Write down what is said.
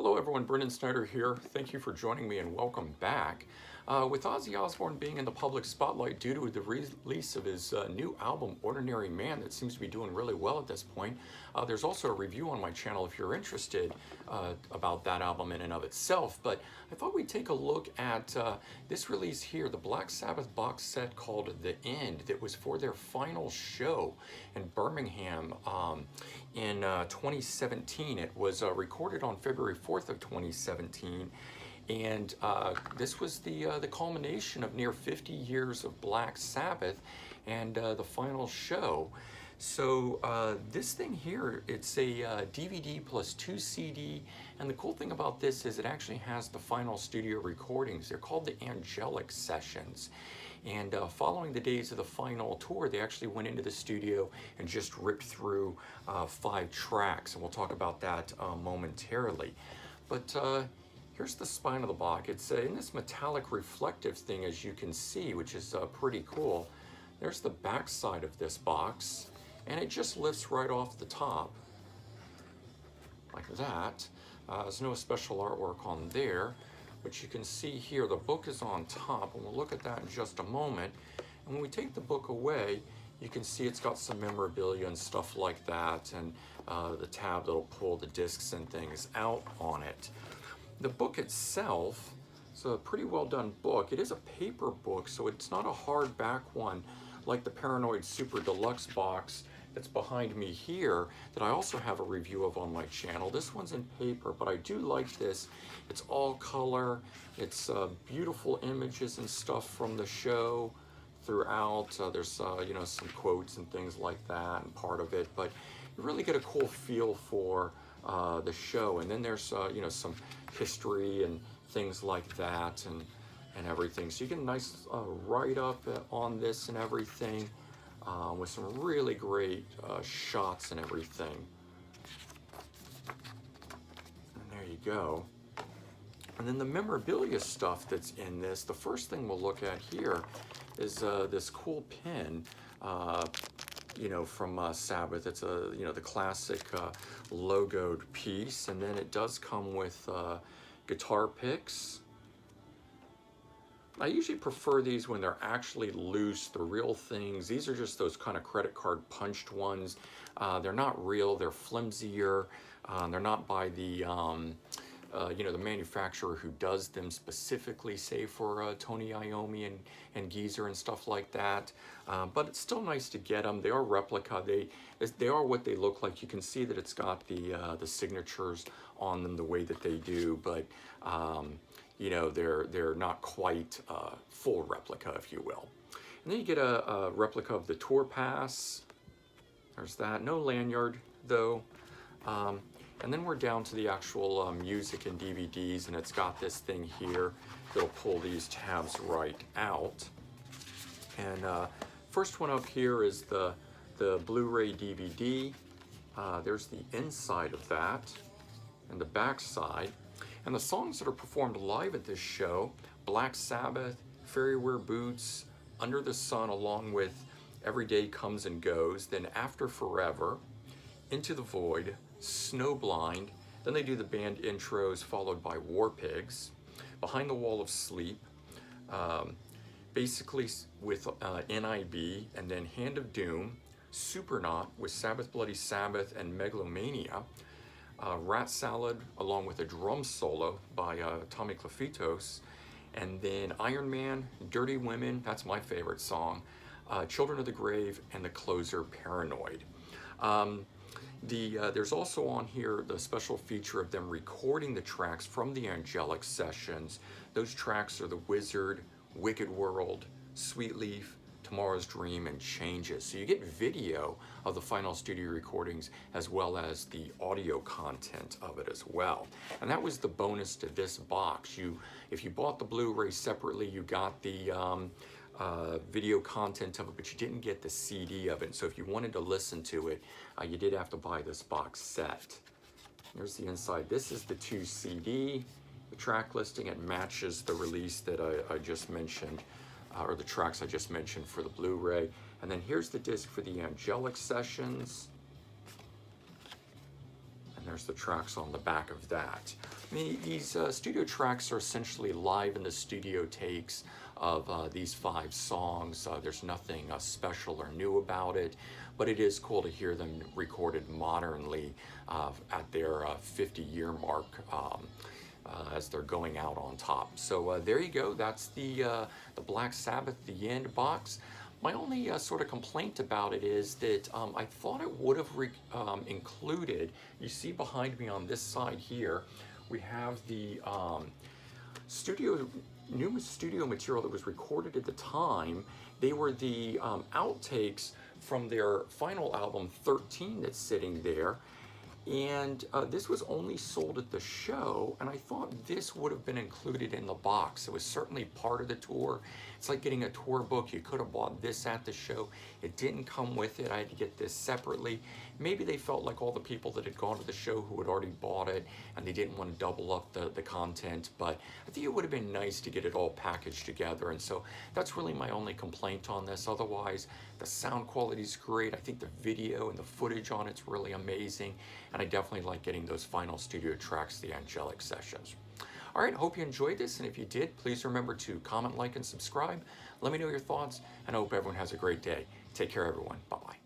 Hello everyone, Brendan Snyder here. Thank you for joining me and welcome back. With Ozzy Osbourne being in the public spotlight due to the release of his new album, Ordinary Man, that seems to be doing really well at this point, there's also a review on my channel if you're interested about that album in and of itself. But I thought we'd take a look at this release here, the Black Sabbath box set called The End, that was for their final show in Birmingham in 2017. It was recorded on February 4th of 2017. And this was the culmination of near 50 years of Black Sabbath and the final show. So this thing here, it's a DVD plus 2 CD, and the cool thing about this is it actually has the final studio recordings. They're called the Angelic Sessions. And following the days of the final tour, they actually went into the studio and just ripped through 5 tracks, and we'll talk about that momentarily. But here's the spine of the box. It's in this metallic reflective thing, as you can see, which is pretty cool. There's the back side of this box, and it just lifts right off the top, like that. There's no special artwork on there, but you can see here the book is on top, and we'll look at that in just a moment. And when we take the book away, you can see it's got some memorabilia and stuff like that, and the tab that'll pull the discs and things out on it. The book itself is a pretty well done book. It is a paper book, so it's not a hardback one like the Paranoid Super Deluxe box that's behind me here that I also have a review of on my channel. This one's in paper, but I do like this. It's all color. It's beautiful images and stuff from the show throughout. There's you know, some quotes and things like that and part of it, but you really get a cool feel for the show. And then there's you know, some history and things like that and everything. So you get a nice write-up on this and everything with some really great shots and everything. And there you go. And then the memorabilia stuff that's in this, the first thing we'll look at here is this cool pin, you know, from Sabbath. It's a, you know, the classic logoed piece, and then it does come with guitar picks. I usually prefer these when they're actually loose, the real things. These are just those kind of credit card punched ones. They're not real, they're flimsier. They're not by the you know, the manufacturer who does them specifically, say for Tony Iommi and Geezer and stuff like that. But it's still nice to get them. They are replica. They are what they look like. You can see that it's got the signatures on them the way that they do, but you know, they're not quite full replica, if you will. And then you get a replica of the tour pass. There's that. No lanyard though. And then we're down to the actual music and DVDs, and it's got this thing here that'll pull these tabs right out. And first one up here is the Blu-ray DVD. There's the inside of that and the back side. And the songs that are performed live at this show: Black Sabbath, Fairy Wear Boots, Under the Sun, along with Every Day Comes and Goes, then After Forever, Into the Void, Snowblind, then they do the band intros followed by War Pigs, Behind the Wall of Sleep, basically with NIB, and then Hand of Doom, Supernaut with Sabbath Bloody Sabbath and Megalomania, Rat Salad along with a drum solo by Tommy Clufitos, and then Iron Man, Dirty Women, that's my favorite song, Children of the Grave, and the closer Paranoid. There's also on here the special feature of them recording the tracks from the Angelic Sessions. Those tracks are The Wizard, Wicked World, Sweet Leaf, Tomorrow's Dream, and Changes. So you get video of the final studio recordings as well as the audio content of it as well. And that was the bonus to this box. If you bought the Blu-ray separately, you got the video content of it, but you didn't get the CD of it. So if you wanted to listen to it, you did have to buy this box set. There's the inside. This is the 2 CD. The track listing, it matches the release that I just mentioned, or the tracks I just mentioned for the Blu-ray. And then here's the disc for the Angelic Sessions. And And there's the tracks on the back of that. These studio tracks are essentially live in the studio takes of these 5 songs. There's nothing special or new about it, but it is cool to hear them recorded modernly at their 50-year mark as they're going out on top. So there you go. That's the Black Sabbath The End box. My only sort of complaint about it is that I thought it would have included, you see behind me on this side here, we have the new studio material that was recorded at the time. They were the outtakes from their final album 13 that's sitting there. And this was only sold at the show, and I thought this would have been included in the box. It was certainly part of the tour. It's like getting a tour book. You could have bought this at the show. It didn't come with it. I had to get this separately. Maybe they felt like all the people that had gone to the show who had already bought it, and they didn't want to double up the content, but I think it would have been nice to get it all packaged together. And so that's really my only complaint on this. Otherwise, the sound quality is great. I think the video and the footage on it's really amazing, and I definitely like getting those final studio tracks, the angelic sessions. All right, hope you enjoyed this, and if you did, please remember to comment, like, and subscribe. Let me know your thoughts, and I hope everyone has a great day. Take care, everyone. Bye-bye.